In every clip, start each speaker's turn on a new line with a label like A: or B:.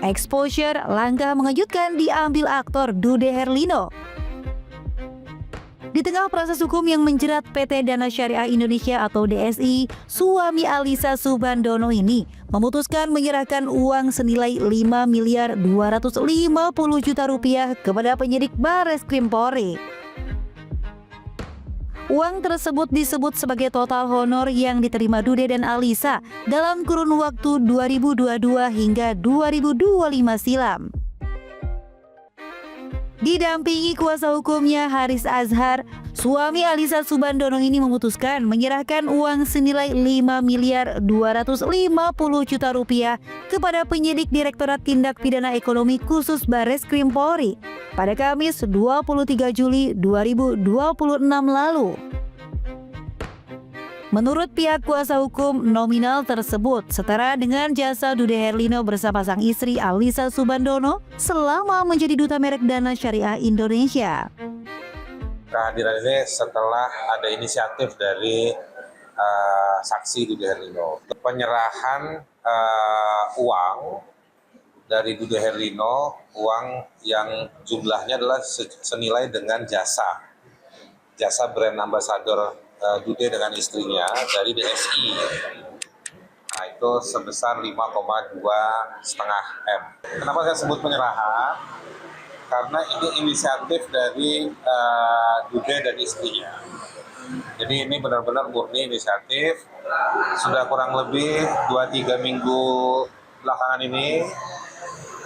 A: Exposure, langkah mengejutkan diambil aktor Dude Herlino. Di tengah proses hukum yang menjerat PT Dana Syariah Indonesia atau DSI, suami Alyssa Soebandono ini memutuskan menyerahkan uang senilai 5.250 juta rupiah kepada penyidik Barreskrim Polri. Uang tersebut disebut sebagai total honor yang diterima Dude dan Alyssa dalam kurun waktu 2022 hingga 2025 silam. Didampingi kuasa hukumnya Haris Azhar, suami Alyssa Soebandono ini memutuskan menyerahkan uang senilai 5.250 juta rupiah kepada penyidik Direktorat Tindak Pidana Ekonomi Khusus Barreskrim Polri pada Kamis 23 Juli 2026 lalu. Menurut pihak kuasa hukum, nominal tersebut setara dengan jasa Dude Herlino bersama sang istri Alyssa Soebandono selama menjadi duta merek Dana Syariah Indonesia.
B: Kehadiran ini setelah ada inisiatif dari saksi Dude Herlino. Penyerahan uang dari Dude Herlino, uang yang jumlahnya adalah senilai dengan jasa brand ambassador Dude dengan istrinya dari DSI. Nah, itu sebesar 5,2,5 M. Kenapa saya sebut penyerahan? Karena ini inisiatif dari Dude dan istrinya. Jadi ini benar-benar murni inisiatif. Sudah kurang lebih 2-3 minggu belakangan ini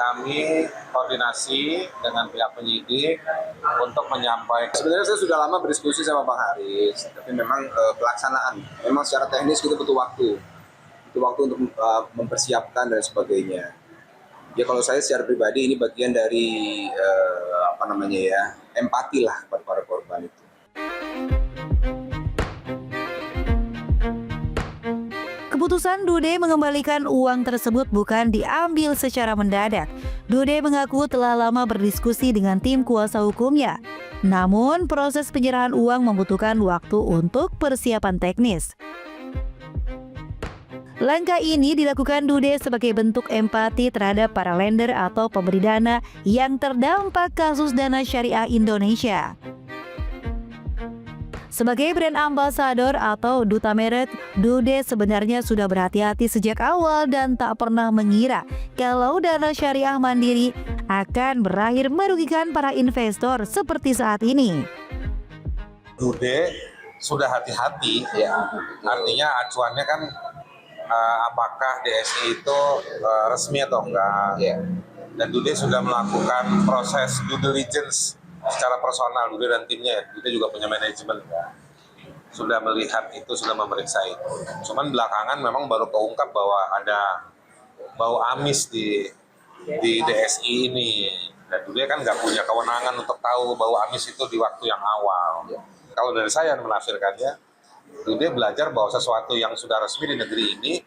B: kami koordinasi dengan pihak penyidik untuk menyampaikan.
C: Sebenarnya saya sudah lama berdiskusi sama Bang Haris, tapi memang pelaksanaan, memang secara teknis kita butuh waktu untuk mempersiapkan dan sebagainya. Ya kalau saya secara pribadi ini bagian dari empati lah kepada para korban itu.
A: Keputusan Dude mengembalikan uang tersebut bukan diambil secara mendadak. Dude mengaku telah lama berdiskusi dengan tim kuasa hukumnya. Namun, proses penyerahan uang membutuhkan waktu untuk persiapan teknis. Langkah ini dilakukan Dude sebagai bentuk empati terhadap para lender atau pemberi dana yang terdampak kasus Dana Syariah Indonesia. Sebagai brand ambassador atau duta merek, Dude sebenarnya sudah berhati-hati sejak awal dan tak pernah mengira kalau Dana Syariah Mandiri akan berakhir merugikan para investor seperti saat ini.
B: Dude sudah hati-hati, ya. Artinya acuannya kan apakah DSI itu resmi atau enggak. Ya. Dan Dude sudah melakukan proses due diligence secara personal, Dude dan timnya. Dude juga punya manajemen, ya. Sudah melihat itu, sudah memeriksa itu. Cuman belakangan memang baru keungkap bahwa ada bau amis di DSI ini. Dan Dude kan nggak punya kewenangan untuk tahu bau amis itu di waktu yang awal. Kalau dari saya menafsirkannya, Dude belajar bahwa sesuatu yang sudah resmi di negeri ini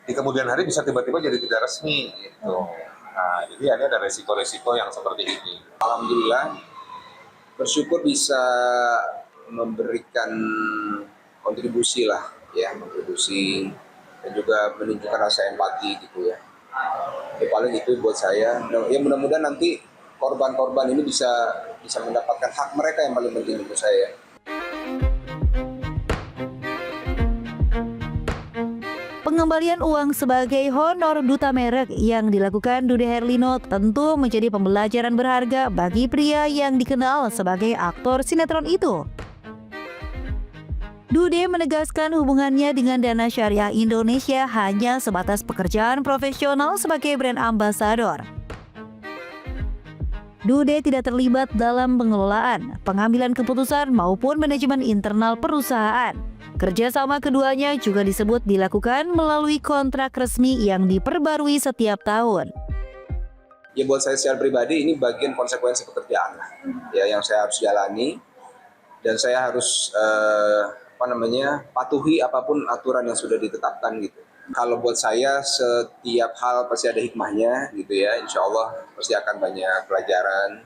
B: di kemudian hari bisa tiba-tiba jadi tidak resmi gitu. Nah, jadi ada resiko-resiko yang seperti ini.
C: Alhamdulillah bersyukur bisa memberikan kontribusi dan juga menunjukkan rasa empati gitu ya. Paling itu buat saya. Ya mudah-mudahan nanti korban-korban ini bisa mendapatkan hak mereka yang paling penting menurut saya.
A: Pengembalian uang sebagai honor duta merek yang dilakukan Dude Herlino tentu menjadi pembelajaran berharga bagi pria yang dikenal sebagai aktor sinetron itu. Dude menegaskan hubungannya dengan Dana Syariah Indonesia hanya sebatas pekerjaan profesional sebagai brand ambassador. Dude tidak terlibat dalam pengelolaan, pengambilan keputusan maupun manajemen internal perusahaan. Kerjasama keduanya juga disebut dilakukan melalui kontrak resmi yang diperbarui setiap tahun.
C: Ya buat saya secara pribadi ini bagian konsekuensi pekerjaan lah, ya yang saya harus jalani dan saya harus patuhi apapun aturan yang sudah ditetapkan gitu. Kalau buat saya setiap hal pasti ada hikmahnya gitu ya, insya Allah pasti akan banyak pelajaran.